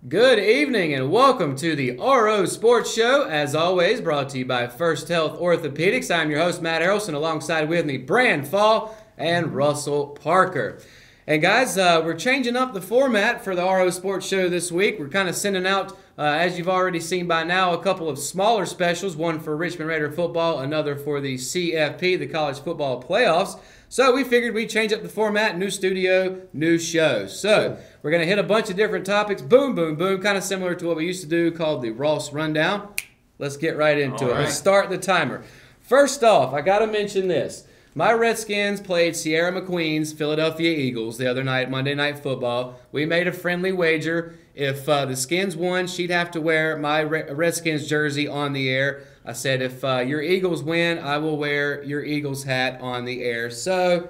Good evening and welcome to the RO Sports Show. As always, brought to you by First Health Orthopedics. I'm your host, Matt Harrelson, alongside with me, Brand Fall and Russell Parker. And guys, we're changing up the format for the RO Sports Show this week. We're kind of sending out, as you've already seen by now, a couple of smaller specials, one for Richmond Raider football, another for the CFP, the College Football Playoffs. So we figured we'd change up the format, new studio, new show. So we're going to hit a bunch of different topics, boom, boom, boom, kind of similar to what we used to do called the Ross Rundown. Let's get right into it. Let's start the timer. First off, I got to mention this. My Redskins played Sierra McQueen's Philadelphia Eagles the other night, Monday Night Football. We made a friendly wager. If the Skins won, she'd have to wear my Redskins jersey on the air. I said, if your Eagles win, I will wear your Eagles hat on the air. So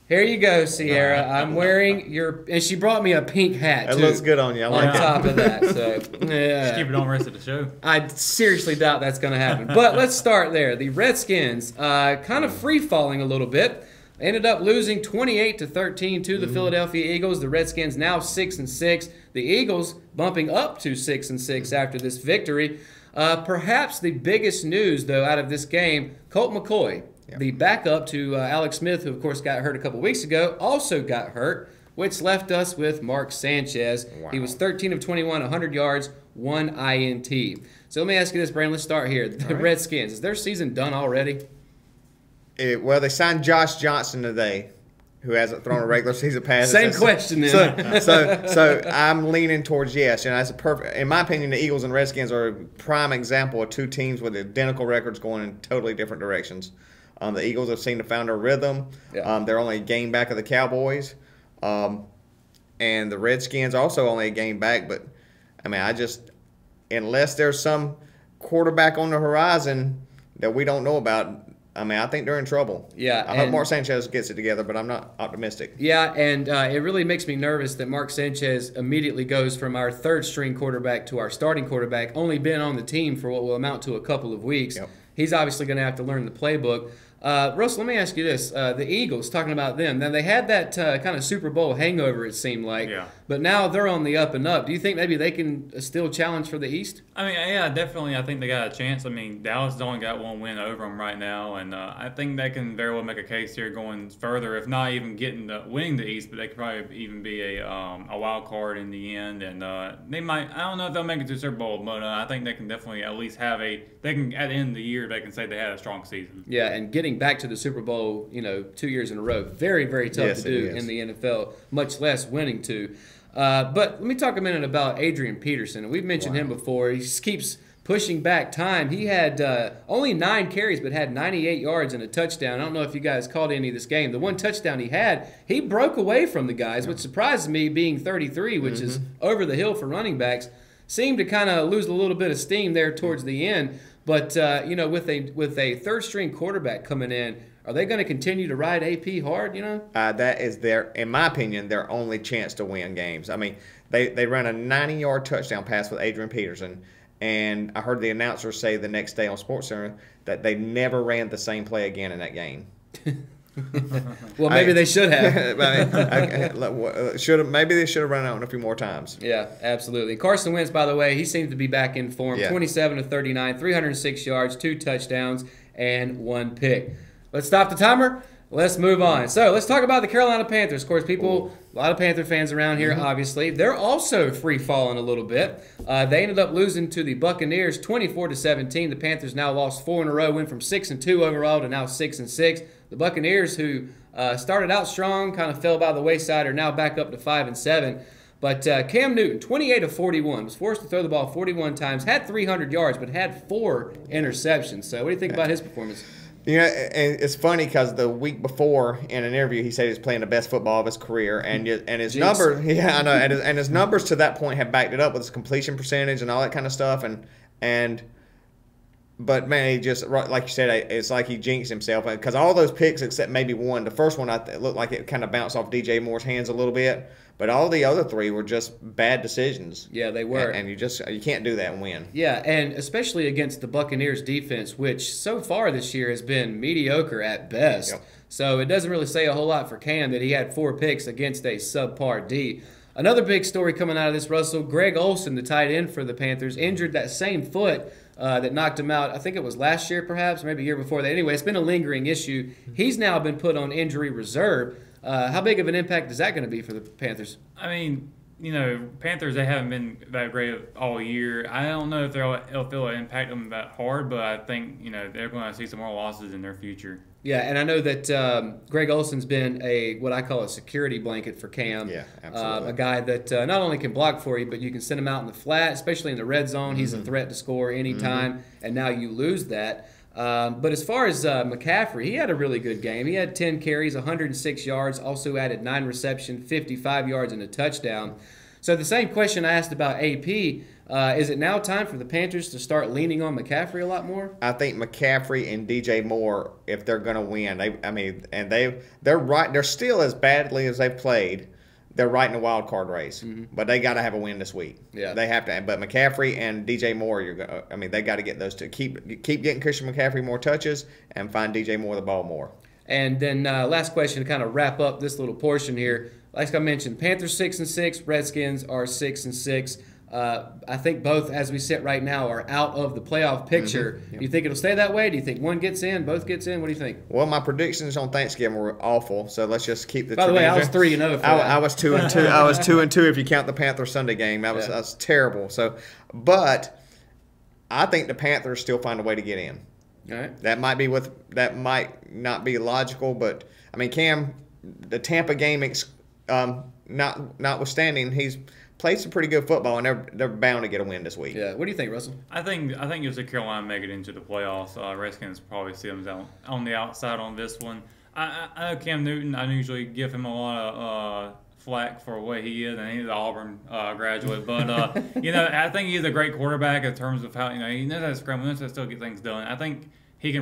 here you go, Sierra. I'm wearing your, and she brought me a pink hat, too. It looks good on you. I like on top of that. So, yeah. Just keep it on the rest of the show. I seriously doubt that's going to happen. But let's start there. The Redskins kind of free-falling a little bit. Ended up losing 28-13 to the Philadelphia Eagles. The Redskins now 6-6. The Eagles bumping up to 6-6 after this victory. Perhaps the biggest news, though, out of this game, Colt McCoy, the backup to Alex Smith, who, of course, got hurt a couple weeks ago, also got hurt, which left us with Mark Sanchez. Wow. He was 13 of 21, 100 yards, 1 INT. So let me ask you this, Brandon. Let's start here. The Redskins, is their season done already? Well, they signed Josh Johnson today, who hasn't thrown a regular season pass. Same question then. So I'm leaning towards yes. And that's a perfect. In my opinion, the Eagles and Redskins are a prime example of two teams with identical records going in totally different directions. The Eagles have seemed to found their rhythm. Yeah. They're only a game back of the Cowboys, and the Redskins also only a game back. But I mean, unless there's some quarterback on the horizon that we don't know about. I mean, I think they're in trouble. Yeah, I hope Mark Sanchez gets it together, but I'm not optimistic. Yeah, and it really makes me nervous that Mark Sanchez immediately goes from our third-string quarterback to our starting quarterback, only been on the team for what will amount to a couple of weeks. Yep. He's obviously going to have to learn the playbook. Russell, let me ask you this. The Eagles, talking about them, now they had that kind of Super Bowl hangover, it seemed like, but now they're on the up and up. Do you think maybe they can still challenge for the East? I mean, yeah, definitely. I think they got a chance. I mean, Dallas has only got one win over them right now, and I think they can very well make a case here going further, if not even winning the East, but they could probably even be a wild card in the end, and they might. I don't know if they'll make it to the Super Bowl, but I think they can definitely at least have at the end of the year, they can say they had a strong season. Yeah, and getting back to the Super Bowl, 2 years in a row, very, very tough to do in the NFL, much less winning two. But let me talk a minute about Adrian Peterson. We've mentioned him before. He just keeps pushing back time. He had only 9 carries but had 98 yards and a touchdown. I don't know if you guys caught any of this game. The one touchdown he had, he broke away from the guys, which surprises me, being 33, which is over the hill for running backs. Seemed to kind of lose a little bit of steam there towards the end. But, with a third-string quarterback coming in, are they going to continue to ride AP hard, That is in my opinion, their only chance to win games. I mean, they ran a 90-yard touchdown pass with Adrian Peterson, and I heard the announcer say the next day on SportsCenter that they never ran the same play again in that game. Well, maybe they should have. Maybe they should have run out a few more times. Yeah, absolutely. Carson Wentz, by the way, he seems to be back in form. 27 of 39, 306 yards, 2 touchdowns, and 1 pick. Let's stop the timer. Let's move on. So let's talk about the Carolina Panthers. Of course, a lot of Panther fans around here, obviously. They're also free-falling a little bit. They ended up losing to the Buccaneers 24-17. The Panthers now lost 4 in a row, went from 6-2 overall to now 6-6. The Buccaneers, who started out strong, kind of fell by the wayside, are now back up to 5-7. But Cam Newton, 28 of 41, was forced to throw the ball 41 times, had 300 yards, but had 4 interceptions. So what do you think about his performance? And it's funny because the week before in an interview he said he was playing the best football of his career, and his numbers, I know, and his numbers to that point have backed it up with his completion percentage and all that kind of stuff, but man, he just, like you said, it's like he jinxed himself because all those picks except maybe one, the first one it looked like it kind of bounced off DJ Moore's hands a little bit. But all the other 3 were just bad decisions. Yeah, they were. And you can't do that and win. Yeah, and especially against the Buccaneers defense, which so far this year has been mediocre at best. Yep. So it doesn't really say a whole lot for Cam that he had 4 picks against a subpar D. Another big story coming out of this, Russell, Greg Olsen, the tight end for the Panthers, injured that same foot that knocked him out. I think it was last year perhaps, maybe a year before that. Anyway, it's been a lingering issue. He's now been put on injury reserve. How big of an impact is that going to be for the Panthers? I mean, Panthers, they haven't been that great all year. I don't know if it'll feel an impact them that hard, but I think, they're going to see some more losses in their future. Yeah, and I know that Greg Olsen's been what I call a security blanket for Cam. Yeah, absolutely. A guy that not only can block for you, but you can send him out in the flat, especially in the red zone. He's a threat to score anytime, and now you lose that. But as far as McCaffrey, he had a really good game. He had 10 carries, 106 yards, also added 9 receptions, 55 yards, and a touchdown. So the same question I asked about AP, is it now time for the Panthers to start leaning on McCaffrey a lot more? I think McCaffrey and DJ Moore, if they're going to win, they're right. They're still as badly as they've played. They're right in the wild card race, but they got to have a win this week. Yeah, they have to. But McCaffrey and DJ Moore, they got to get those two. Keep getting Christian McCaffrey more touches and find DJ Moore the ball more. And then last question to kind of wrap up this little portion here. Like I mentioned, Panthers 6-6, Redskins are 6-6. I think both, as we sit right now, are out of the playoff picture. Mm-hmm. Yep. Do you think it'll stay that way? Do you think one gets in, both gets in? What do you think? Well, my predictions on Thanksgiving were awful, so let's just keep the. By the way, I was 3-0 for I was 2-2. I was 2-2 if you count the Panther Sunday game. That was terrible. So, but I think the Panthers still find a way to get in. All right. That might not be logical, but I mean, Cam, the Tampa game, notwithstanding, he's played some pretty good football, and they're bound to get a win this week. Yeah. What do you think, Russell? I think you'll see Carolina make it into the playoffs. Redskins probably see them down on the outside on this one. I know Cam Newton. I usually give him a lot of flack for what he is, and he's an Auburn graduate. But I think he's a great quarterback in terms of how he knows how to scramble, knows how to still get things done. I think he can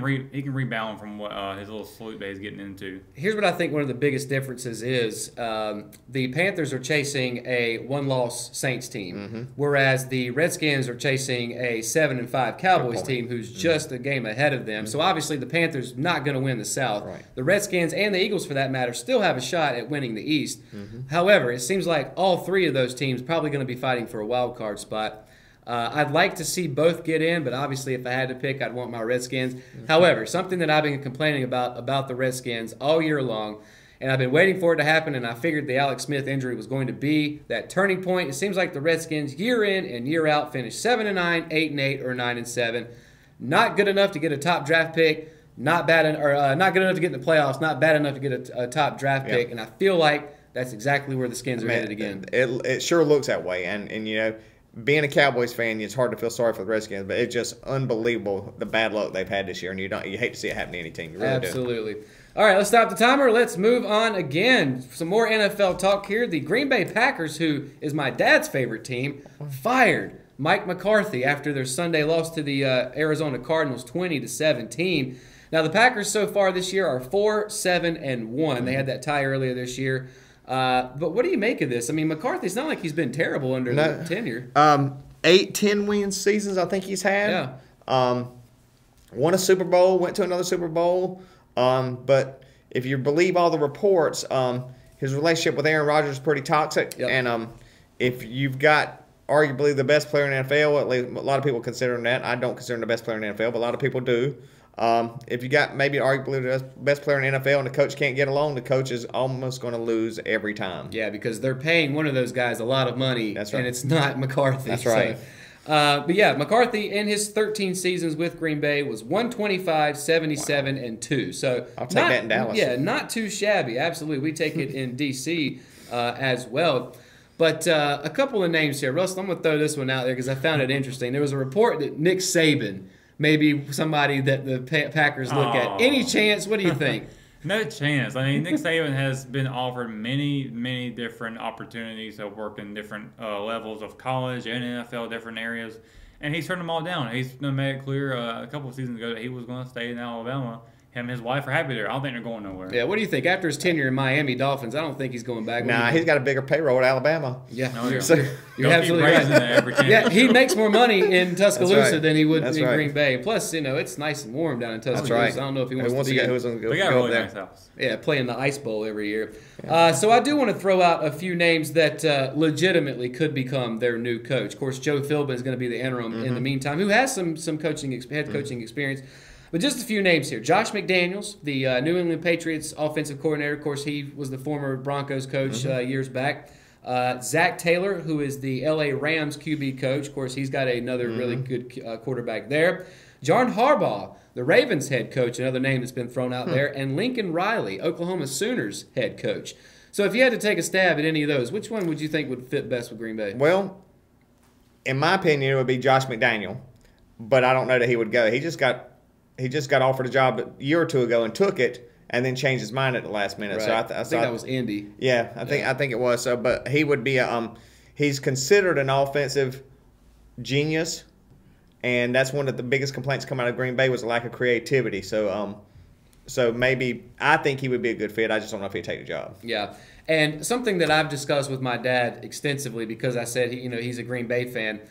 rebound from what his little slope that he's getting into. Here's what I think one of the biggest differences is. The Panthers are chasing a one-loss Saints team, whereas the Redskins are chasing a 7-5 Cowboys team who's just a game ahead of them. So obviously the Panthers not going to win the South. Right. The Redskins and the Eagles, for that matter, still have a shot at winning the East. However, it seems like all three of those teams probably going to be fighting for a wild card spot. I'd like to see both get in, but obviously if I had to pick, I'd want my Redskins. However, something that I've been complaining about the Redskins all year long, and I've been waiting for it to happen, and I figured the Alex Smith injury was going to be that turning point. It seems like the Redskins, year in and year out, finish 7-9, 8-8, or 9-7. Not good enough to get a top draft pick. Not good enough to get in the playoffs. Not bad enough to get a top draft pick. And I feel like that's exactly where the Skins are headed again. It sure looks that way, and being a Cowboys fan, it's hard to feel sorry for the Redskins, but it's just unbelievable the bad luck they've had this year, and you hate to see it happen to any team. You really Absolutely. Do. All right, let's stop the timer. Let's move on again. Some more NFL talk here. The Green Bay Packers, who is my dad's favorite team, fired Mike McCarthy after their Sunday loss to the Arizona Cardinals 20-17. Now, the Packers so far this year are 4-7-1. They had that tie earlier this year. But what do you make of this? I mean, McCarthy's not like he's been terrible under the tenure. 8-10 win seasons I think he's had. Yeah. Won a Super Bowl, went to another Super Bowl. But if you believe all the reports, his relationship with Aaron Rodgers is pretty toxic. Yep. And if you've got arguably the best player in the NFL, at least a lot of people consider him that. I don't consider him the best player in the NFL, but a lot of people do. If you got maybe arguably the best player in the NFL and the coach can't get along, the coach is almost going to lose every time. Yeah, because they're paying one of those guys a lot of money, That's right. And it's not McCarthy. That's right. So, but yeah, McCarthy in his 13 seasons with Green Bay was 125, 77, and 2. So I'll take that in Dallas. Yeah, not too shabby. Absolutely, we take it in D.C. As well. But a couple of names here. Russell, I'm going to throw this one out there because I found it interesting. There was a report that Nick Saban may be somebody that the Packers look at. Any chance? What do you think? No chance. I mean, Nick Saban has been offered many, many different opportunities to work in different levels of college and NFL, different areas, and he's turned them all down. He's made it clear a couple of seasons ago that he was going to stay in Alabama. him and his wife are happy there. I don't think they're going nowhere. Yeah, what do you think? After his tenure in Miami Dolphins, I don't think he's going back. Nah, he's got a bigger payroll at Alabama. Yeah, No, you're, so- you're They'll keep absolutely raising right. that every 10 Yeah, years. he makes more money in Tuscaloosa right. than he would That's in right. Green Bay. Plus, it's nice and warm down in Tuscaloosa. That's right. I don't know if he Who wants wants to to be go? Who's gonna They got a go really up there? nice house. Yeah, playing the Ice Bowl every year. So I do want to throw out a few names that legitimately could become their new coach. Of course, Joe Philbin is going to be the interim in the meantime, who has some coaching head coaching experience. But just a few names here. Josh McDaniels, the New England Patriots offensive coordinator. Of course, he was the former Broncos coach years back. Zach Taylor, who is the LA Rams QB coach. Of course, he's got another really good quarterback there. John Harbaugh, the Ravens head coach, another name that's been thrown out there. And Lincoln Riley, Oklahoma Sooners head coach. So if you had to take a stab at any of those, which one would you think would fit best with Green Bay? Well, in my opinion, it would be Josh McDaniel, but I don't know that he would go. He just got offered a job a year or two ago and took it, and then changed his mind at the last minute. Right. So I think that was Indy. Yeah, I think it was. So, but he would be he's considered an offensive genius, and that's one of the biggest complaints coming out of Green Bay was a lack of creativity. So maybe I think he would be a good fit. I just don't know if he'd take the job. Yeah, and something that I've discussed with my dad extensively because I said he's a Green Bay fan.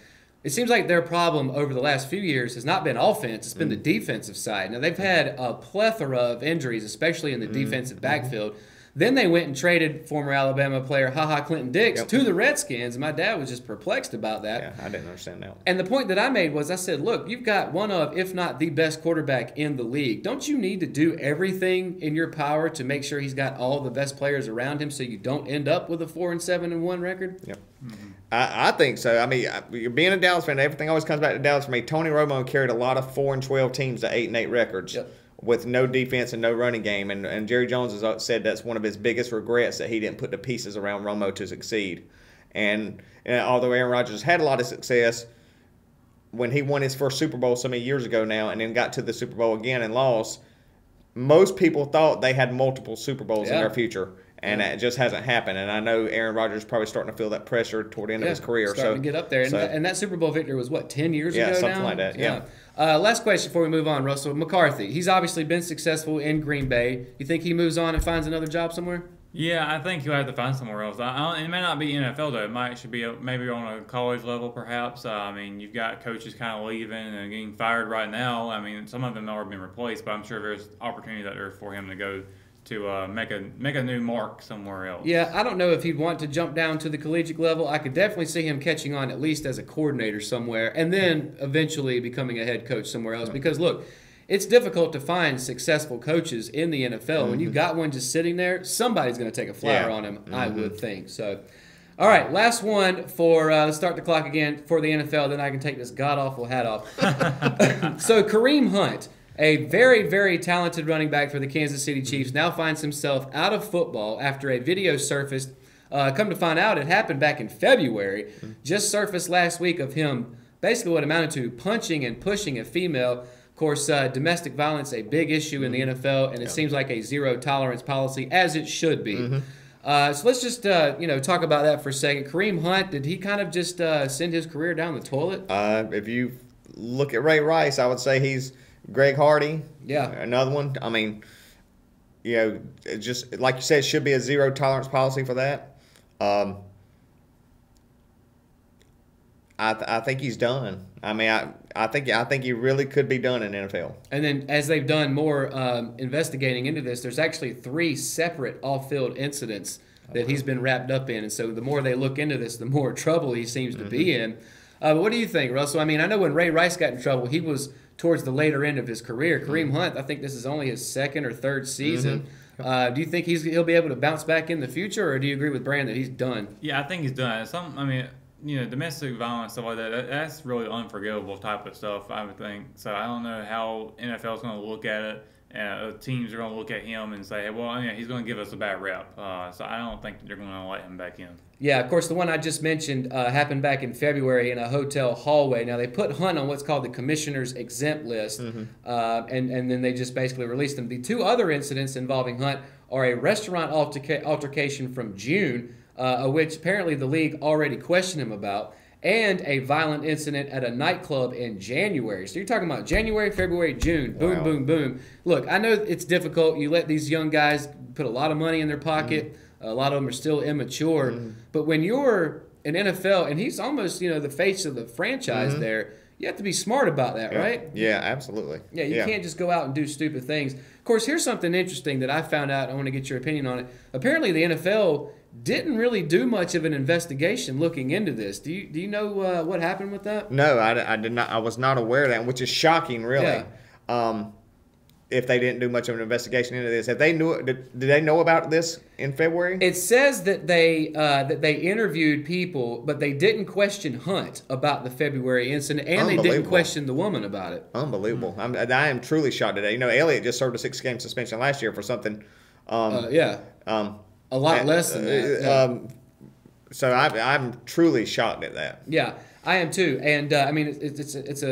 It seems like their problem over the last few years has not been offense; it's been the defensive side. Now they've had a plethora of injuries, especially in the defensive backfield. Then they went and traded former Alabama player Clinton Dix to the Redskins. My dad was just perplexed about that. Yeah, I didn't understand that one. And the point that I made was I said, look, you've got one of, if not the best quarterback in the league. Don't you need to do everything in your power to make sure he's got all the best players around him so you don't end up with a 4-7-1 record? Yep. I think so. I mean, being a Dallas fan, everything always comes back to Dallas for me. Tony Romo carried a lot of 4-12 teams to 8-8 records. Yep. With no defense and no running game. And Jerry Jones has said that's one of his biggest regrets, that he didn't put the pieces around Romo to succeed. And although Aaron Rodgers had a lot of success, when he won his first Super Bowl so many years ago now and then got to the Super Bowl again and lost, most people thought they had multiple Super Bowls in their future. And it just hasn't happened. And I know Aaron Rodgers is probably starting to feel that pressure toward the end of his career. Starting to get up there. And that Super Bowl victory was, 10 years ago now? Yeah, something like that, yeah. Last question before we move on, Russell. McCarthy, he's obviously been successful in Green Bay. You think he moves on and finds another job somewhere? Yeah, I think he'll have to find somewhere else. It may not be NFL, though. It might should be maybe on a college level, perhaps. I mean, you've got coaches kind of leaving and getting fired right now. I mean, some of them have already been replaced, but I'm sure there's opportunity out there for him to go to make a new mark somewhere else. Yeah, I don't know if he'd want to jump down to the collegiate level. I could definitely see him catching on at least as a coordinator somewhere and then eventually becoming a head coach somewhere else. Because, look, it's difficult to find successful coaches in the NFL. When you've got one just sitting there, somebody's going to take a flyer on him, I would think. So, all right, last one for let's start the clock again for the NFL. Then I can take this god-awful hat off. So, Kareem Hunt, a very, very talented running back for the Kansas City Chiefs, now finds himself out of football after a video surfaced. Come to find out, it happened back in February. Just surfaced last week of him basically what amounted to punching and pushing a female. Of course, domestic violence, a big issue in the NFL, and it seems like a zero-tolerance policy, as it should be. So let's just talk about that for a second. Kareem Hunt, did he kind of just send his career down the toilet? If you look at Ray Rice, I would say he's Greg Hardy. Yeah. Another one. I mean, just like you said, it should be a zero-tolerance policy for that. I think he's done. I mean, I think he really could be done in NFL. And then as they've done more investigating into this, there's actually 3 separate off-field incidents that he's been wrapped up in. And so the more they look into this, the more trouble he seems to be in. But what do you think, Russell? I mean, I know when Ray Rice got in trouble, he was towards the later end of his career. Kareem Hunt, I think this is only his 2nd or 3rd season. Do you think he'll be able to bounce back in the future, or do you agree with Brand that he's done? Yeah, I think he's done. Domestic violence, stuff like that, that's really unforgivable type of stuff, I would think. So I don't know how NFL is going to look at it. Teams are going to look at him and say, hey, well, he's going to give us a bad rep. So I don't think they're going to let him back in. Yeah, of course, the one I just mentioned happened back in February in a hotel hallway. Now, they put Hunt on what's called the commissioner's exempt list, and then they just basically released him. The 2 other incidents involving Hunt are a restaurant altercation from June, which apparently the league already questioned him about, and a violent incident at a nightclub in January. So you're talking about January, February, June. Boom, Wow. boom, boom. Look, I know it's difficult. You let these young guys put a lot of money in their pocket. A lot of them are still immature. But when you're an NFL, and he's almost, the face of the franchise there, you have to be smart about that, right? Yeah, absolutely. Yeah, you can't just go out and do stupid things. Of course, here's something interesting that I found out. I want to get your opinion on it. Apparently, the NFL didn't really do much of an investigation looking into this. Do you know what happened with that? No, I did not. I was not aware of that, which is shocking, really. Yeah. If they didn't do much of an investigation into this, if they knew, did they know about this in February? It says that they interviewed people, but they didn't question Hunt about the February incident, and they didn't Unbelievable. question the woman about it. Unbelievable. I am truly shocked today. Elliott just served a 6-game suspension last year for something. A lot less than that. Yeah. So I'm truly shocked at that. Yeah, I am too. And I mean, it's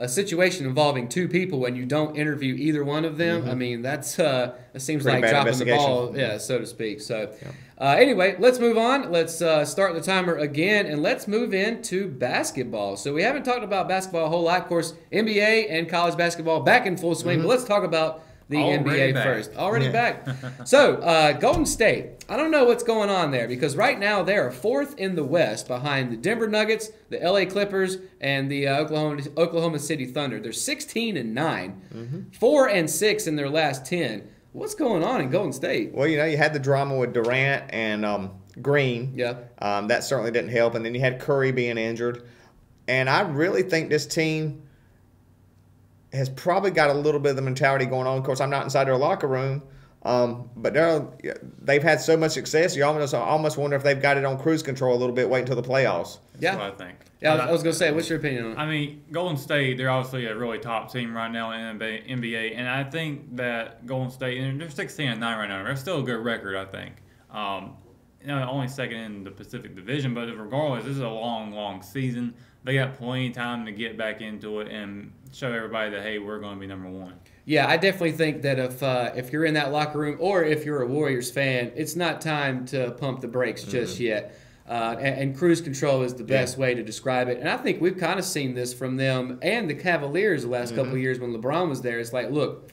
a situation involving two people, and you don't interview either one of them. I mean, that's it seems Pretty like bad dropping the ball, investigation. so to speak. So, anyway, let's move on. Let's start the timer again, and let's move into basketball. So we haven't talked about basketball a whole lot. Of course, NBA and college basketball back in full swing, but let's talk about the Already NBA back. first. Already back. So, Golden State. I don't know what's going on there because right now they are fourth in the West behind the Denver Nuggets, the LA Clippers, and the Oklahoma City Thunder. They're 16-9, 4-6 in their last 10. What's going on in Golden State? Well, you had the drama with Durant and Green. Yeah. That certainly didn't help. And then you had Curry being injured. And I really think this team has probably got a little bit of the mentality going on. Of course, I'm not inside their locker room, but they've had so much success. You almost wonder if they've got it on cruise control a little bit, wait until the playoffs. Yeah. That's what I think. Yeah, I was going to say, what's your opinion on it? I mean, Golden State, they're obviously a really top team right now in the NBA, and I think that Golden State, and they're 16-9 right now. They're still a good record, I think. Only second in the Pacific Division, but regardless, this is a long, long season. They got plenty of time to get back into it and show everybody that, hey, we're going to be number one. Yeah, I definitely think that if you're in that locker room or if you're a Warriors fan, it's not time to pump the brakes just yet. And cruise control is the best way to describe it. And I think we've kind of seen this from them and the Cavaliers the last couple of years when LeBron was there. It's like, look,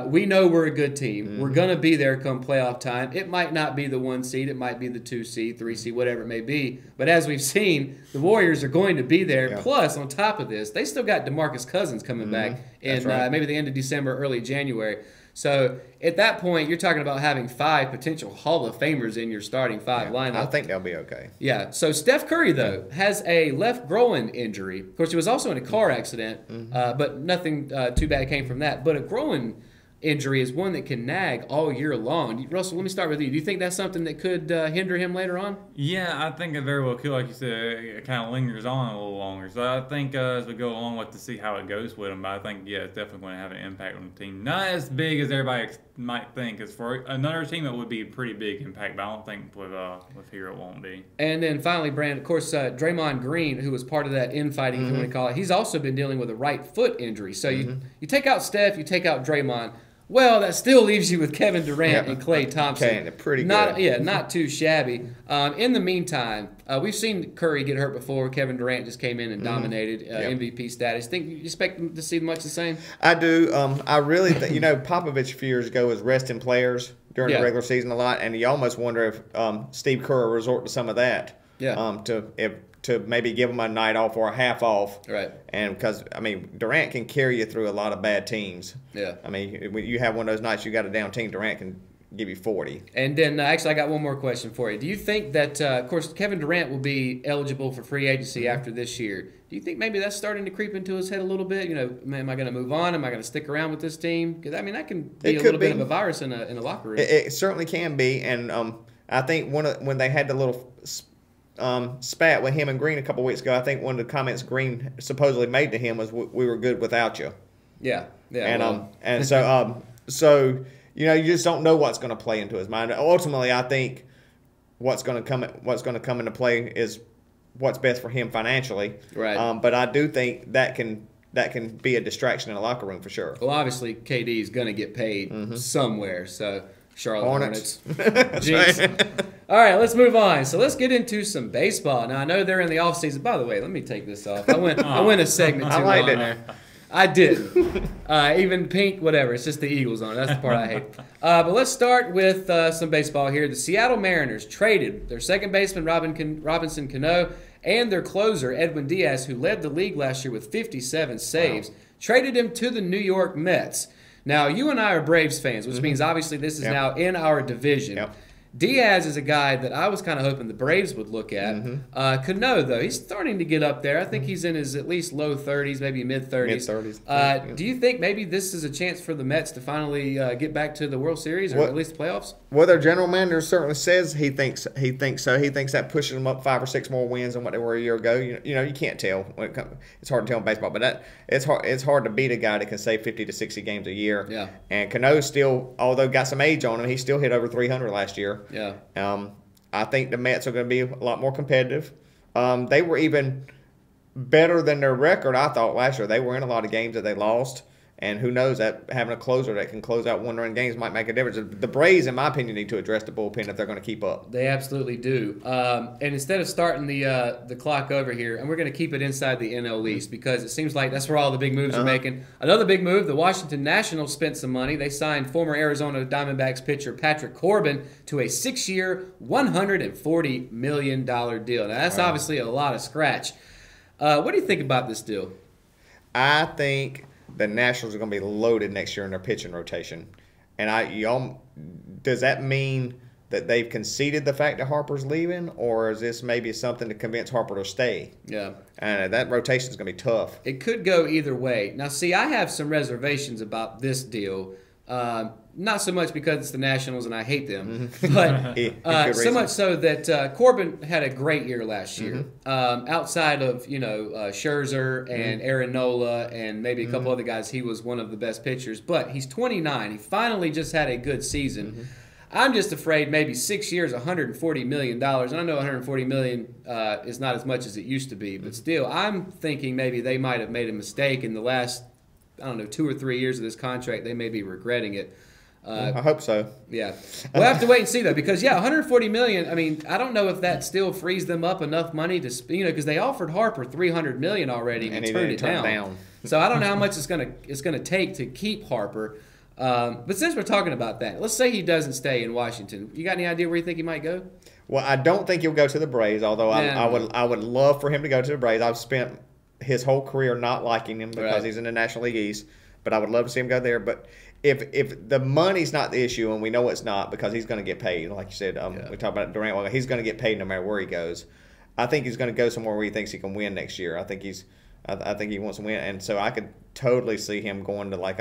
we know we're a good team. We're going to be there come playoff time. It might not be the 1 seed. It might be the 2 seed, 3 seed, whatever it may be. But as we've seen, the Warriors are going to be there. Yeah. Plus, on top of this, they still got DeMarcus Cousins coming back in That's right. maybe the end of December, early January. So at that point, you're talking about having 5 potential Hall of Famers in your starting 5 lineup. I think they'll be okay. Yeah. So Steph Curry, though, has a left groin injury. Of course, he was also in a car accident, but nothing too bad came from that. But a groin injury is one that can nag all year long. Russell, let me start with you. Do you think that's something that could hinder him later on? Yeah, I think it very well could. Like you said, it kind of lingers on a little longer. So I think as we go along, we'll have to see how it goes with him. But I think, yeah, it's definitely going to have an impact on the team. Not as big as everybody might think. As for another team, it would be a pretty big impact. But I don't think with here it won't be. And then finally, Brand, of course, Draymond Green, who was part of that infighting, if you want to call it, he's also been dealing with a right foot injury. So you take out Steph, you take out Draymond. Well, that still leaves you with Kevin Durant and Klay Thompson. Okay, they're pretty not, good. Yeah, not too shabby. In the meantime, we've seen Curry get hurt before. Kevin Durant just came in and dominated MVP status. Think you expect them to see much the same? I do. I really think, Popovich a few years ago was resting players during the regular season a lot, and you almost wonder if Steve Kerr will resort to some of that. Yeah. To maybe give them a night off or a half off. Right. And because, Durant can carry you through a lot of bad teams. Yeah. When you have one of those nights you got a down team, Durant can give you 40. And then, actually, I got one more question for you. Do you think that, of course, Kevin Durant will be eligible for free agency after this year? Do you think maybe that's starting to creep into his head a little bit? Am I going to move on? Am I going to stick around with this team? Because, that can be a little bit of a virus in a locker room. It certainly can be. And I think when they had the little spat with him and Green a couple weeks ago, I think one of the comments Green supposedly made to him was, "We were good without you." Yeah. And so you just don't know what's going to play into his mind. Ultimately, I think what's going to come into play is what's best for him financially. Right. But I do think that can be a distraction in the locker room for sure. Well, obviously, KD is going to get paid somewhere, so Charlotte Hornets. Jinx. All right, let's move on. So let's get into some baseball. Now I know they're in the off season. By the way, let me take this off. I went a segment too I liked long. it. I didn't. Even pink, whatever. It's just the Eagles on it. That's the part I hate. But let's start with some baseball here. The Seattle Mariners traded their second baseman Robinson Cano and their closer Edwin Diaz, who led the league last year with 57 saves. Wow. Traded him to the New York Mets. Now, you and I are Braves fans, which means obviously this is now in our division. Yep. Diaz is a guy that I was kind of hoping the Braves would look at. Cano, though, he's starting to get up there. I think he's in his at least low 30s, maybe mid-30s. Mid-30s. Do you think maybe this is a chance for the Mets to finally get back to the World Series or at least the playoffs? Well, their general manager certainly says he thinks so. He thinks that pushes them up 5 or 6 more wins than what they were a year ago. You know, you can't tell. It's hard to tell in baseball, but it's hard to beat a guy that can save 50 to 60 games a year. Yeah. And Cano still, although got some age on him, he still hit over 300 last year. Yeah. I think the Mets are going to be a lot more competitive. They were even better than their record, I thought, last year. They were in a lot of games that they lost. And who knows, that having a closer that can close out one-run games might make a difference. The Braves, in my opinion, need to address the bullpen if they're going to keep up. They absolutely do. And instead of starting the clock over here, and we're going to keep it inside the NL East because it seems like that's where all the big moves are making. Another big move, the Washington Nationals spent some money. They signed former Arizona Diamondbacks pitcher Patrick Corbin to a 6-year, $140 million deal. Now, that's obviously a lot of scratch. What do you think about this deal? I think the Nationals are going to be loaded next year in their pitching rotation. And does that mean that they've conceded the fact that Harper's leaving, or is this maybe something to convince Harper to stay? Yeah. And that rotation is going to be tough. It could go either way. Now, see, I have some reservations about this deal. Not so much because it's the Nationals and I hate them, but so much so that Corbin had a great year last year. Outside of Scherzer and Aaron Nola and maybe a couple other guys, he was one of the best pitchers. But he's 29. He finally just had a good season. I'm just afraid maybe 6 years, $140 million. And I know $140 million is not as much as it used to be, but still, I'm thinking maybe they might have made a mistake in the last, 2 or 3 years of this contract. They may be regretting it. I hope so. Yeah. We'll have to wait and see, though, because, $140 million, I mean, I don't know if that still frees them up enough money to, because they offered Harper $300 million already and he turned it down. So I don't know how much it's gonna take to keep Harper. But since we're talking about that, let's say he doesn't stay in Washington. You got any idea where you think he might go? Well, I don't think he'll go to the Braves, although I would love for him to go to the Braves. I've spent his whole career not liking him because he's in the National League East, but I would love to see him go there. But if the money's not the issue, and we know it's not because he's going to get paid, like you said, we talked about Durant. Well, he's going to get paid no matter where he goes. I think he's going to go somewhere where he thinks he can win next year. I think he wants to win, and so I could totally see him going to like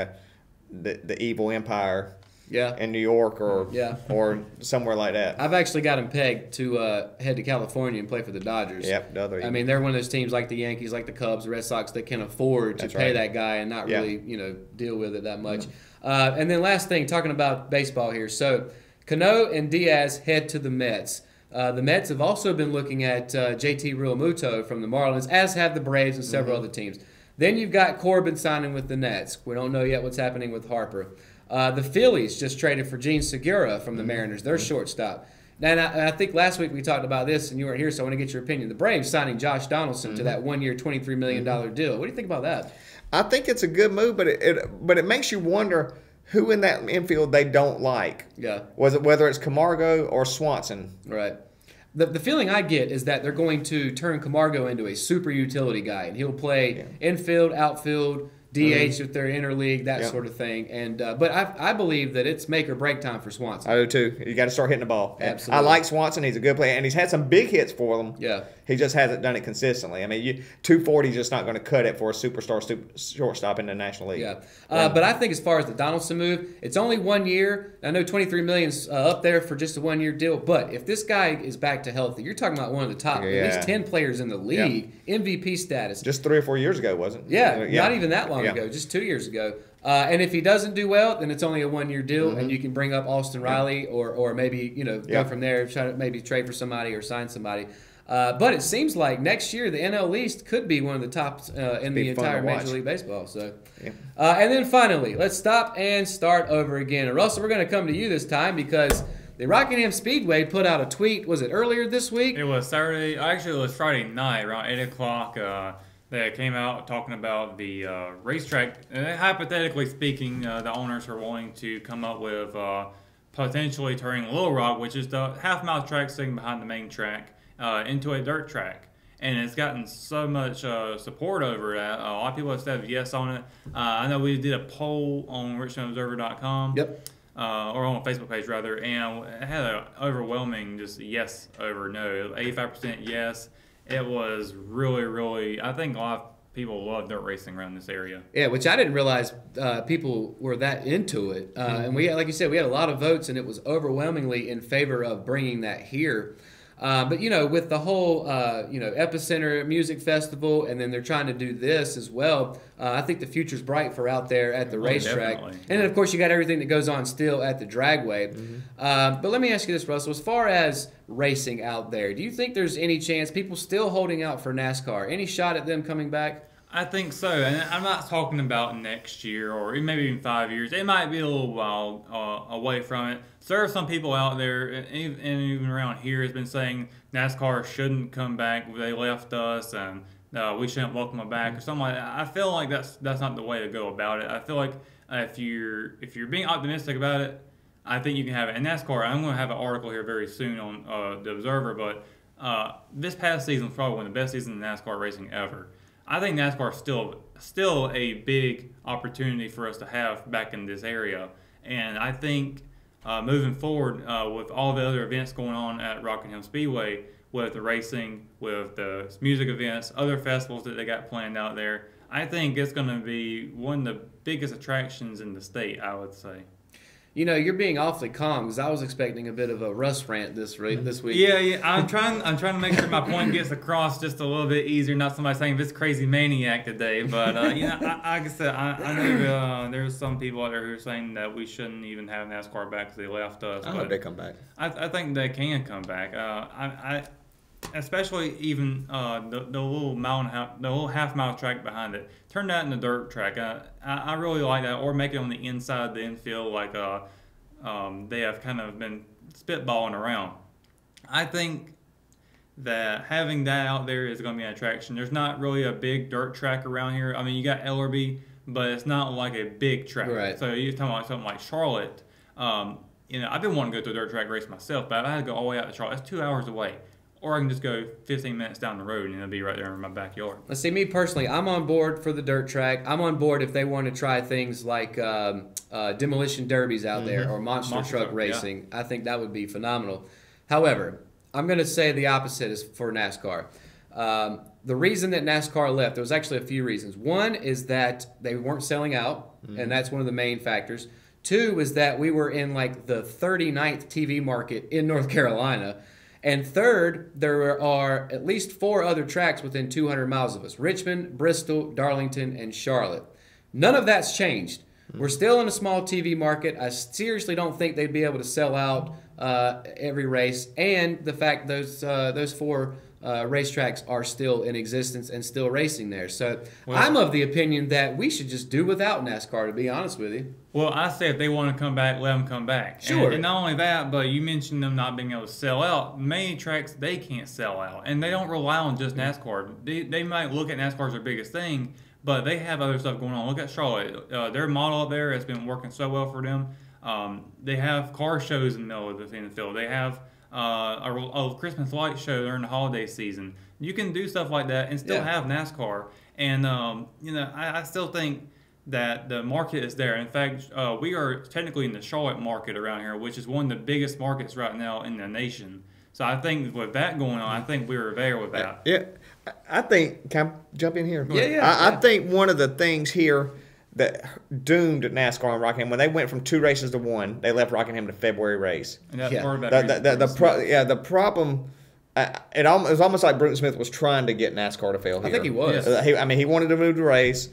the evil empire. In New York or somewhere like that. I've actually got him pegged to head to California and play for the Dodgers. Yep, I mean, they're one of those teams like the Yankees, like the Cubs, the Red Sox that can afford to pay that guy and not really, deal with it that much. And then last thing, talking about baseball here. So Cano and Diaz head to the Mets. The Mets have also been looking at JT Realmuto from the Marlins, as have the Braves and several other teams. Then you've got Corbin signing with the Nets. We don't know yet what's happening with Harper. The Phillies just traded for Gene Segura from the Mariners, their shortstop. Now, I think last week we talked about this, and you weren't here, so I want to get your opinion. The Braves signing Josh Donaldson to that 1-year, $23 million deal. What do you think about that? I think it's a good move, but it makes you wonder who in that infield they don't like. Yeah. Whether it's Camargo or Swanson. Right. The feeling I get is that they're going to turn Camargo into a super utility guy, and he'll play infield, outfield, DH with their interleague, that sort of thing. And but I believe that it's make or break time for Swanson. I do too. You got to start hitting the ball. Absolutely. I like Swanson. He's a good player, and he's had some big hits for them. Yeah. He just hasn't done it consistently. I mean, 240 is just not going to cut it for a superstar shortstop in the National League. Yeah. But I think as far as the Donaldson move, it's only 1 year. I know $23 million's up there for just a 1-year deal, but if this guy is back to healthy, you're talking about one of the top, at least 10 players in the league, MVP status. Just 3 or 4 years ago, wasn't it? Yeah, not even that long ago, just 2 years ago. And if he doesn't do well, then it's only a 1-year deal, Mm-hmm. and you can bring up Austin Riley or maybe go Yeah. from there, try to maybe trade for somebody or sign somebody. But it seems like next year the NL East could be one of the tops in the be fun to entire watch. Major League Baseball. So, Yeah. And then finally, let's stop and start over again. And Russell, we're going to come to you this time because the Rockingham Speedway put out a tweet. Was it earlier this week? It was Saturday. Actually, it was Friday night around 8 o'clock. They came out talking about the racetrack. Hypothetically speaking, the owners are wanting to come up with potentially turning Little Rock, which is the half-mile track sitting behind the main track, into a dirt track. And it's gotten so much support over that. A lot of people have said yes on it. I know we did a poll on RichmondObserver.com. Yep. Or on a Facebook page rather, and it had an overwhelming just yes over no. 85% yes. It was really, really. I think a lot of people love dirt racing around this area. Yeah, which I didn't realize people were that into it. And we, like you said, we had a lot of votes, and it was overwhelmingly in favor of bringing that here. But with the whole Epicenter Music Festival, and then they're trying to do this as well. I think the future's bright for out there at the racetrack. Definitely. And then of course you got everything that goes on still at the Dragway. But let me ask you this, Russell: as far as racing out there, do you think there's any chance people still holding out for NASCAR? Any shot at them coming back? I think so, and I'm not talking about next year or maybe even 5 years. It might be a little while away from it. So there are some people out there, and even around here, has been saying NASCAR shouldn't come back. They left us, and we shouldn't welcome them back, or something like that. I feel like that's not the way to go about it. I feel like if you're being optimistic about it, I think you can have it. And NASCAR, I'm going to have an article here very soon on the Observer, but this past season was probably one of the best seasons in NASCAR racing ever. I think NASCAR is still a big opportunity for us to have back in this area, and I think moving forward with all the other events going on at Rockingham Speedway, with the racing, with the music events, other festivals that they got planned out there, I think it's going to be one of the biggest attractions in the state, I would say. You're being awfully calm because I was expecting a bit of a Russ rant this week. Yeah. I'm trying to make sure my point gets across just a little bit easier. Not somebody saying this crazy maniac today, but like I said, I know there's some people out there who are saying that we shouldn't even have NASCAR back because they left us. I hope they come back. I think they can come back. I especially even the little half-mile track behind it. Turn that into dirt track. I really like that, or make it on the inside of the infield, like they have kind of been spitballing around. I think that having that out there is going to be an attraction. There's not really a big dirt track around here. I mean, you got Ellerby, but it's not like a big track. Right. So you're talking about something like Charlotte. I've been wanting to go to a dirt track race myself, but I had to go all the way out to Charlotte. It's 2 hours away. Or I can just go 15 minutes down the road and it'll be right there in my backyard. Let's see, me personally, I'm on board for the dirt track. I'm on board if they want to try things like demolition derbies out there or monster truck racing. Yeah. I think that would be phenomenal. However, I'm going to say the opposite is for NASCAR. The reason that NASCAR left, there was actually a few reasons. One is that they weren't selling out, and that's one of the main factors. Two is that we were in like the 39th TV market in North Carolina. And third, there are at least 4 other tracks within 200 miles of us: Richmond, Bristol, Darlington, and Charlotte. None of that's changed. We're still in a small TV market. I seriously don't think they'd be able to sell out every race. And the fact those 4 racetracks are still in existence and still racing there. So I'm of the opinion that we should just do without NASCAR, to be honest with you. Well, I say if they want to come back, let them come back. Sure. And not only that, but you mentioned them not being able to sell out. Many tracks, they can't sell out. And they don't rely on just NASCAR. They might look at NASCAR as their biggest thing, but they have other stuff going on. Look at Charlotte. Their model up there has been working so well for them. They have car shows in the middle of the field. They have a Christmas light show during the holiday season. You can do stuff like that and still have NASCAR. And, I still think that the market is there. In fact, we are technically in the Charlotte market around here, which is one of the biggest markets right now in the nation. So I think with that going on, I think we're there with that. Yeah, I think, can I jump in here? Yeah. I think one of the things here that doomed NASCAR and Rockingham, when they went from 2 races to 1, they left Rockingham to February race. And that's part of that. The problem, it was almost like Bruton Smith was trying to get NASCAR to fail here. I think he was. He wanted to move the race.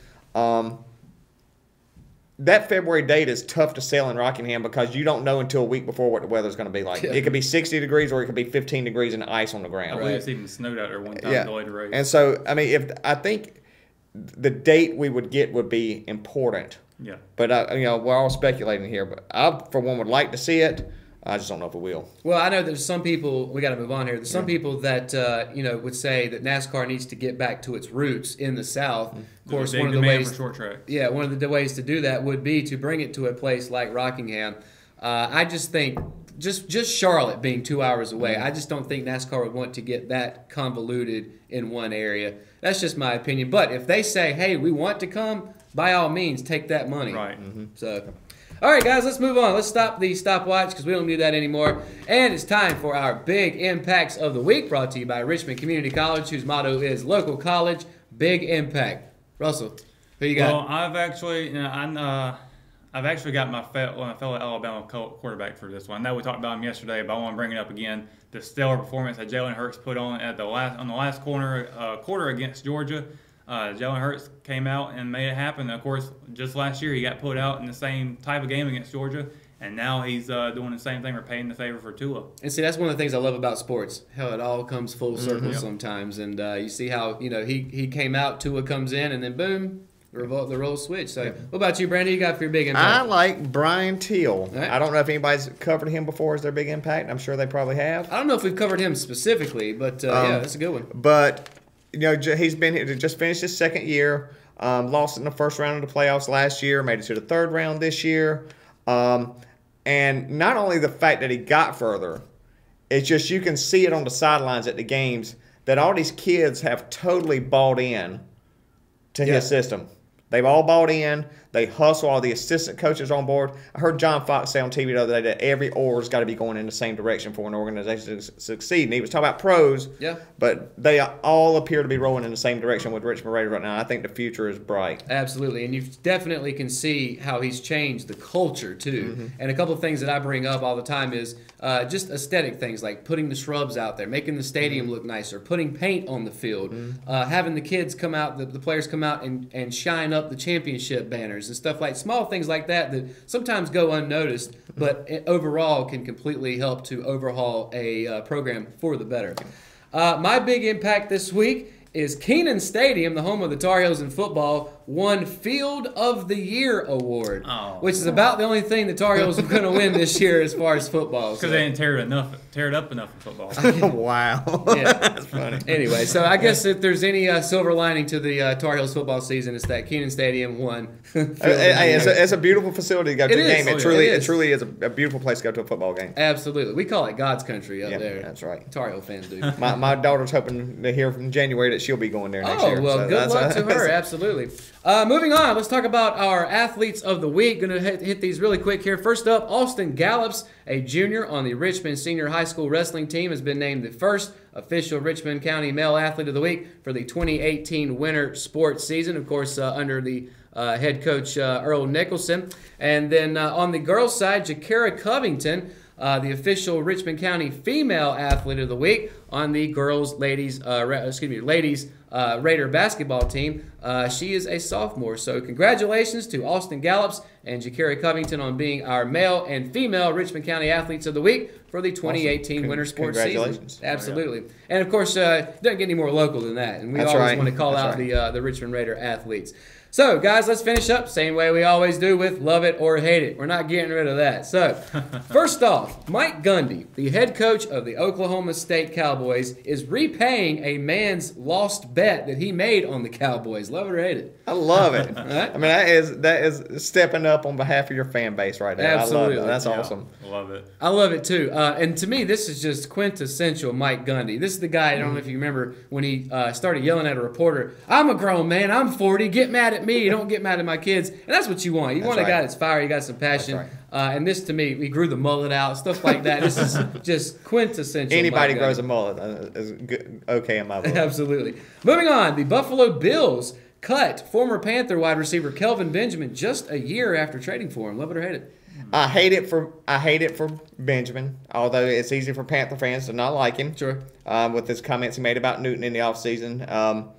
that February date is tough to sell in Rockingham because you don't know until a week before what the weather's going to be like. Yeah. It could be 60 degrees or it could be 15 degrees and ice on the I ground. believe it's even snowed out there one time Yeah. the later race. And so, I mean, I think the date we would get would be important. Yeah. But, we're all speculating here. But I, for one, would like to see it. I just don't know if it will. Well, I know there's some people, we got to move on here. There's some people that, would say that NASCAR needs to get back to its roots in the South. Of course, Big one of the demand ways for short track. Yeah, one of the ways to do that would be to bring it to a place like Rockingham. I just think, just Charlotte being 2 hours away, I just don't think NASCAR would want to get that convoluted in one area. That's just my opinion. But if they say, hey, we want to come, by all means, take that money. Right. So, all right, guys, let's move on. Let's stop the stopwatch because we don't do that anymore. And it's time for our big impacts of the week, brought to you by Richmond Community College, whose motto is local college, big impact. Russell, who you got? Well, I've actually got my fellow Alabama quarterback for this one. I know we talked about him yesterday, but I want to bring it up again. The stellar performance that Jalen Hurts put on on the last quarter against Georgia. Jalen Hurts came out and made it happen. Of course, just last year he got put out in the same type of game against Georgia, and now he's doing the same thing. We're paying the favor for Tua. And see, that's one of the things I love about sports. How it all comes full circle sometimes. And you see how, he came out, Tua comes in, and then boom, the role switch. So what about you, Brandon? You got for your big I impact? like Brian Teal. Right. I don't know if anybody's covered him before as their big impact. I'm sure they probably have. I don't know if we've covered him specifically, but yeah, that's a good one. But he's just finished his second year. Lost in the first round of the playoffs last year. Made it to the third round this year. And not only the fact that he got further, it's just you can see it on the sidelines at the games that all these kids have totally bought in to his system. They've all bought in. They hustle. All the assistant coaches on board. I heard John Fox say on TV the other day that every oar's got to be going in the same direction for an organization to succeed. And he was talking about pros, but they all appear to be rolling in the same direction with Richmond Raiders right now. I think the future is bright. Absolutely, and you definitely can see how he's changed the culture too. And a couple of things that I bring up all the time is just aesthetic things like putting the shrubs out there, making the stadium look nicer, putting paint on the field, having the kids come out, the players come out and shine up the championship banners and stuff like small things like that sometimes go unnoticed, but overall can completely help to overhaul a program for the better. My big impact this week is Kenan Stadium, the home of the Tar Heels in football, won Field of the Year award, which is about the only thing the Tar Heels are going to win this year as far as football. Because they didn't tear it up enough in football. Wow. Yeah. That's funny. Anyway, so I guess if there's any silver lining to the Tar Heels football season, it's that Kenan Stadium won. It's a beautiful facility to go to the game. It truly is a beautiful place to go to a football game. Absolutely. We call it God's country up there. That's right. Tar Heel fans do. My daughter's hoping to hear from January that she'll be going there next year. Oh, well, So good luck to her. Absolutely. Moving on, let's talk about our athletes of the week. Going to hit these really quick here. First up, Austin Gallops, a junior on the Richmond Senior High School wrestling team, has been named the first official Richmond County Male Athlete of the Week for the 2018 winter sports season, of course, under the head coach Earl Nicholson. And then on the girls' side, Jakara Covington, the official Richmond County Female Athlete of the Week on the ladies Raider basketball team. She is a sophomore. So congratulations to Austin Gallops and Jakara Covington on being our male and female Richmond County Athletes of the Week for the 2018 winter sports season. Congratulations. Absolutely. And of course, doesn't get any more local than that. And we always want to call out the Richmond Raider athletes. So, guys, let's finish up same way we always do with love it or hate it. We're not getting rid of that. So, first off, Mike Gundy, the head coach of the Oklahoma State Cowboys, is repaying a man's lost bet that he made on the Cowboys. Love it or hate it? I love it. Right? I mean, that is stepping up on behalf of your fan base right there. Absolutely. I love that. That's awesome. Love it. I love it too. And to me, this is just quintessential Mike Gundy. This is the guy, I don't know if you remember, when he started yelling at a reporter, I'm a grown man, I'm 40, get mad at me, don't get mad at my kids. And that's what you want. You want a guy that's fiery, got some passion. That's right. And this, to me, he grew the mullet out, stuff like that. This is just quintessential Anybody Mike grows Gundy. a mullet is good, okay in my book. Absolutely. Moving on, the Buffalo Bills cut former Panther wide receiver Kelvin Benjamin just a year after trading for him. Love it or hate it? I hate it for Benjamin, although it's easy for Panther fans to not like him. Sure. With his comments he made about Newton in the offseason.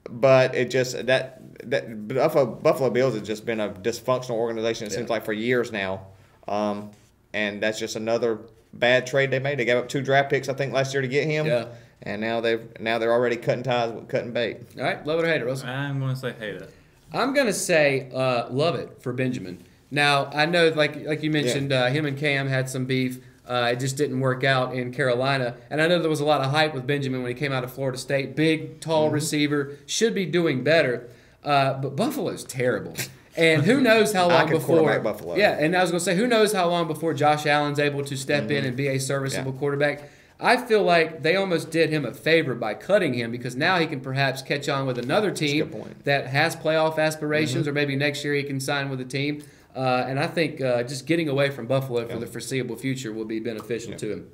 but it just that Buffalo Bills has just been a dysfunctional organization. It seems like for years now, and that's just another bad trade they made. They gave up 2 draft picks, I think, last year to get him. Yeah. And now they're already cutting ties, cutting bait. All right, love it or hate it, Russell? I'm going to say hate it. I'm going to say love it for Benjamin. Now, I know, like you mentioned, him and Cam had some beef. It just didn't work out in Carolina. And I know there was a lot of hype with Benjamin when he came out of Florida State. Big, tall receiver, should be doing better. But Buffalo's terrible. And who knows how long before Buffalo. Yeah, and I was going to say, who knows how long before Josh Allen's able to step in and be a serviceable quarterback. I feel like they almost did him a favor by cutting him, because now he can perhaps catch on with another team that has playoff aspirations, or maybe next year he can sign with a team. And I think just getting away from Buffalo for the foreseeable future will be beneficial to him.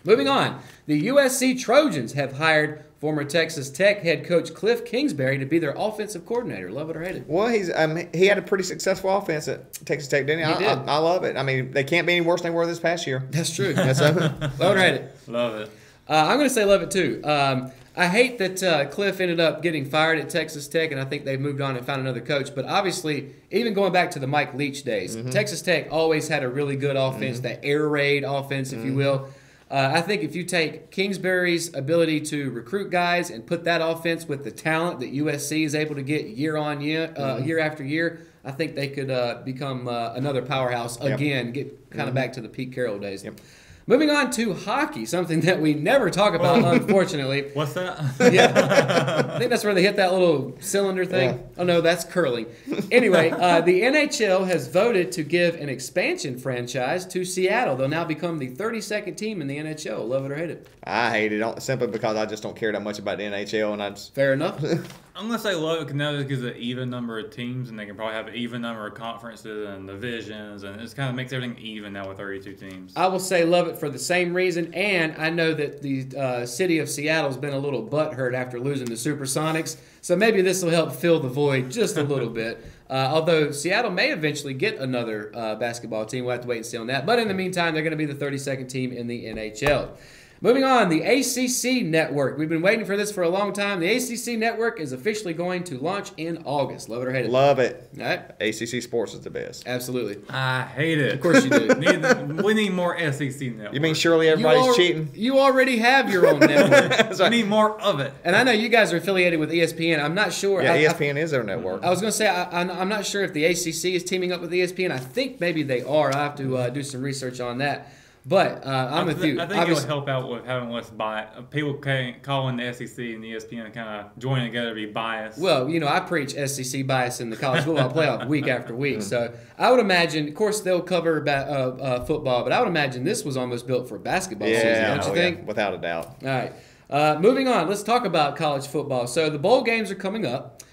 Moving on, the USC Trojans have hired former Texas Tech head coach Cliff Kingsbury to be their offensive coordinator. Love it or hate it? Well, he had a pretty successful offense at Texas Tech, didn't he? He did. I love it. I mean, they can't be any worse than they were this past year. That's true. Love it or hate it? Love it. I'm going to say love it too. I hate that Cliff ended up getting fired at Texas Tech, and I think they've moved on and found another coach. But obviously, even going back to the Mike Leach days, Texas Tech always had a really good offense, that air raid offense, if you will. I think if you take Kingsbury's ability to recruit guys and put that offense with the talent that USC is able to get year on year, year after year, I think they could become another powerhouse again, get kind of back to the Pete Carroll days. Moving on to hockey, something that we never talk about, unfortunately. What's that? Yeah, I think that's where they hit that little cylinder thing. Yeah. Oh, no, that's curling. Anyway, the NHL has voted to give an expansion franchise to Seattle. They'll now become the 32nd team in the NHL. Love it or hate it? I hate it simply because I just don't care that much about the NHL. And I just... Fair enough. I'm going to say love it because now it gives an even number of teams, and they can probably have an even number of conferences and divisions, and it just kind of makes everything even now with 32 teams. I will say love it for the same reason, and I know that the city of Seattle's been a little butthurt after losing the Supersonics, so maybe this will help fill the void just a little bit. Although Seattle may eventually get another basketball team. We'll have to wait and see on that. But in the meantime, they're going to be the 32nd team in the NHL. Moving on, the ACC Network. We've been waiting for this for a long time. The ACC Network is officially going to launch in August. Love it or hate it? Love it. All right. ACC Sports is the best. Absolutely. I hate it. Of course you do. We need more SEC Network. You mean surely everybody's cheating? You already have your own network. We need more of it. And I know you guys are affiliated with ESPN. I'm not sure. Yeah, ESPN is their network. I was going to say, I'm not sure if the ACC is teaming up with ESPN. I think maybe they are. I'll have to do some research on that. But I'm with you. I think it'll help out with having less bias. People can't call in the SEC and the ESPN and kind of join together to be biased. Well, you know, I preach SEC bias in the college football playoff week after week. So I would imagine, of course, they'll cover football, but I would imagine this was almost built for basketball season, don't you think? Yeah, without a doubt. All right. Moving on, let's talk about college football. So the bowl games are coming up.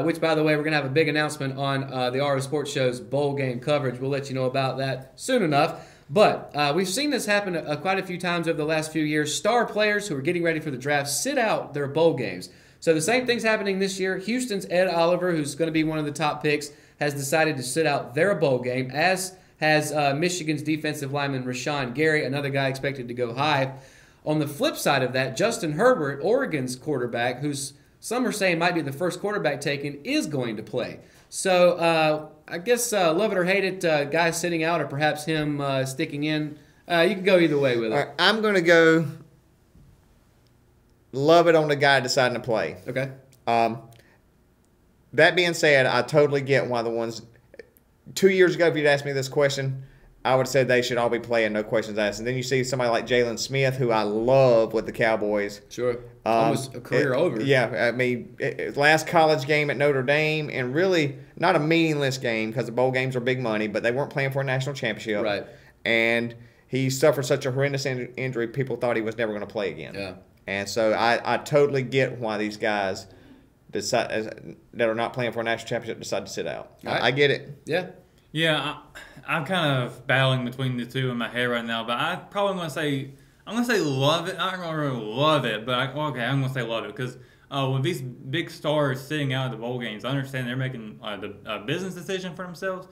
Which, by the way, we're going to have a big announcement on the RO Sports Show's bowl game coverage. We'll let you know about that soon enough. But we've seen this happen quite a few times over the last few years. Star players who are getting ready for the draft sit out their bowl games. So the same thing's happening this year. Houston's Ed Oliver, who's going to be one of the top picks, has decided to sit out their bowl game, as has Michigan's defensive lineman Rashawn Gary, another guy expected to go high. On the flip side of that, Justin Herbert, Oregon's quarterback, who's some are saying might be the first quarterback taken, is going to play. So I guess love it or hate it, guys sitting out, or perhaps him sticking in. You can go either way with it. All right, I'm going to go love it on the guy deciding to play. Okay. That being said, I totally get why the ones 2 years ago, if you'd asked me this question, I would have said they should all be playing, no questions asked. And then you see somebody like Jalen Smith, who I love with the Cowboys. Sure. Almost a career over. Yeah, I mean, last college game at Notre Dame, and really not a meaningless game because the bowl games are big money, but they weren't playing for a national championship. Right. And he suffered such a horrendous injury, people thought he was never going to play again. Yeah. And so I totally get why these guys that are not playing for a national championship decide to sit out. Right. I get it. Yeah. Yeah, I'm kind of battling between the two in my head right now, but I'm going to say love it. I'm not going to really love it, but I'm going to say love it because with these big stars sitting out of the bowl games, I understand they're making the business decision for themselves.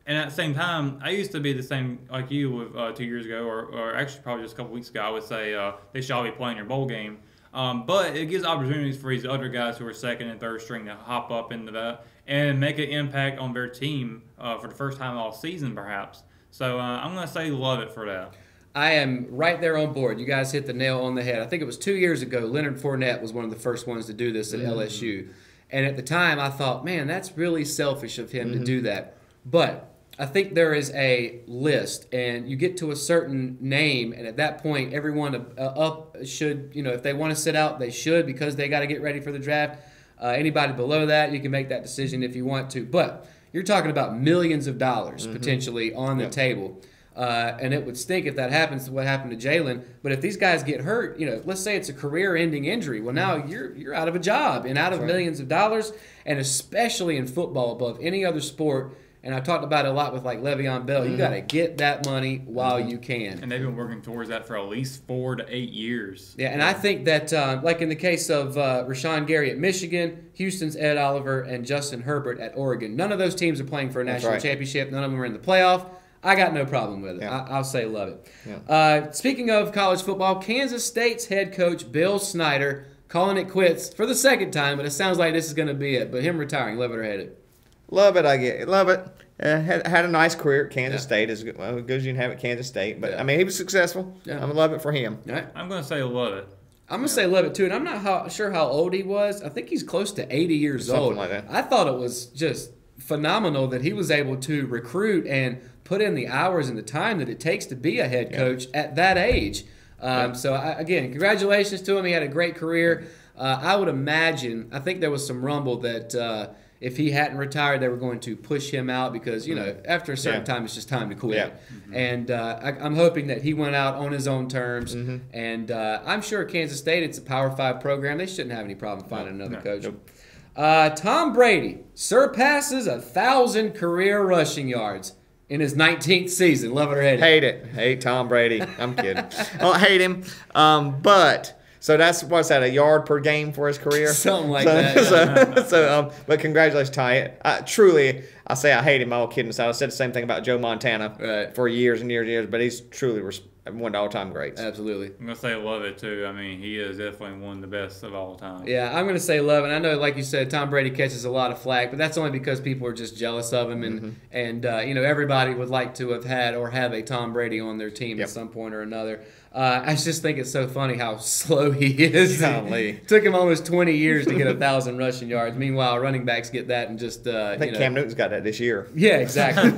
And at the same time, I used to be the same like you with 2 years ago, or actually probably just a couple weeks ago. I would say they should all be playing their bowl game. But it gives opportunities for these other guys who are second and third string to hop up into that and make an impact on their team for the first time all season, perhaps. So I'm going to say love it for that. I am right there on board. You guys hit the nail on the head. I think it was 2 years ago, Leonard Fournette was one of the first ones to do this at LSU. And at the time, I thought, man, that's really selfish of him to do that. But I think there is a list, and you get to a certain name, and at that point, everyone up should, if they want to sit out, they should, because they got to get ready for the draft. Anybody below that, you can make that decision if you want to. But you're talking about millions of dollars potentially on the table. And it would stink if that happens to what happened to Jalen. But if these guys get hurt, let's say it's a career-ending injury. Well, now you're out of a job and out of millions of dollars, and especially in football above any other sport. And I talked about it a lot with like Le'Veon Bell. You got to get that money while you can. And they've been working towards that for at least 4 to 8 years. Yeah, and I think that like in the case of Rashawn Gary at Michigan, Houston's Ed Oliver, and Justin Herbert at Oregon, none of those teams are playing for a national championship. None of them are in the playoff. I got no problem with it. Yeah. I'll say love it. Yeah. Speaking of college football, Kansas State's head coach Bill Snyder calling it quits for the second time, but it sounds like this is going to be it. But him retiring, love it or hate it. Love it, I get it. Love it. Had a nice career at Kansas State, as good as you can have at Kansas State. But, I mean, he was successful. Yeah. I'm going to love it for him. All right. I'm going to say love it. I'm going to say love it, too. And I'm not sure how old he was. I think he's close to 80 years Something old. like that. I thought it was just phenomenal that he was able to recruit and put in the hours and the time that it takes to be a head coach at that age. So, again, congratulations to him. He had a great career. I would imagine, I think there was some rumble that if he hadn't retired, they were going to push him out because, after a certain time, it's just time to quit. Yeah. And I'm hoping that he went out on his own terms. And I'm sure Kansas State, it's a Power 5 program. They shouldn't have any problem finding another coach. Tom Brady surpasses 1,000 career rushing yards in his 19th season. Love it or hate it? Hate it. Hate Tom Brady. I'm kidding. I don't hate him. But so that's, what's that, a yard per game for his career? Something like that. But congratulations, Ty. Truly, I say I hate him. All kidding aside, I said the same thing about Joe Montana for years and years and years. But he's truly one of the all-time greats. Absolutely. I'm going to say love it, too. I mean, he is definitely one of the best of all time. Yeah, I'm going to say love. And I know, like you said, Tom Brady catches a lot of flack, but that's only because people are just jealous of him. And everybody would like to have had or have a Tom Brady on their team at some point or another. I just think it's so funny how slow he is. It took him almost 20 years to get 1,000 rushing yards. Meanwhile, running backs get that in just I think Cam Newton's got that this year. Yeah, exactly.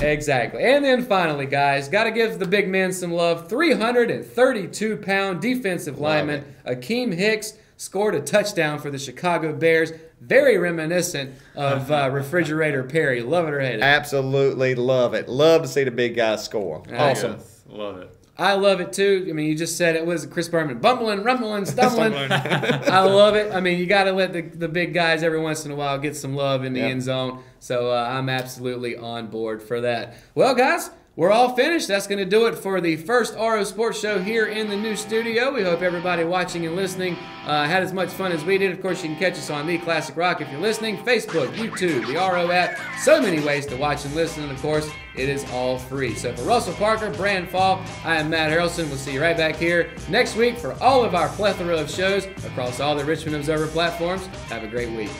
Exactly. And then finally, guys, got to give the big men some love. 332-pound defensive lineman Akeem Hicks scored a touchdown for the Chicago Bears. Very reminiscent of Refrigerator Perry. Love it or hate it? Absolutely love it. Love to see the big guys score. Awesome. Yes, love it. I love it too. I mean, you just said it was Chris Berman bumbling, rumbling, stumbling. I love it. I mean, you got to let the big guys every once in a while get some love in the end zone. So I'm absolutely on board for that. Well, guys, we're all finished. That's going to do it for the first RO Sports Show here in the new studio. We hope everybody watching and listening had as much fun as we did. Of course, you can catch us on The Classic Rock if you're listening, Facebook, YouTube, the RO app. So many ways to watch and listen, and of course, it is all free. So for Russell Parker, Brand Fall, I am Matt Harrelson. We'll see you right back here next week for all of our plethora of shows across all the Richmond Observer platforms. Have a great week.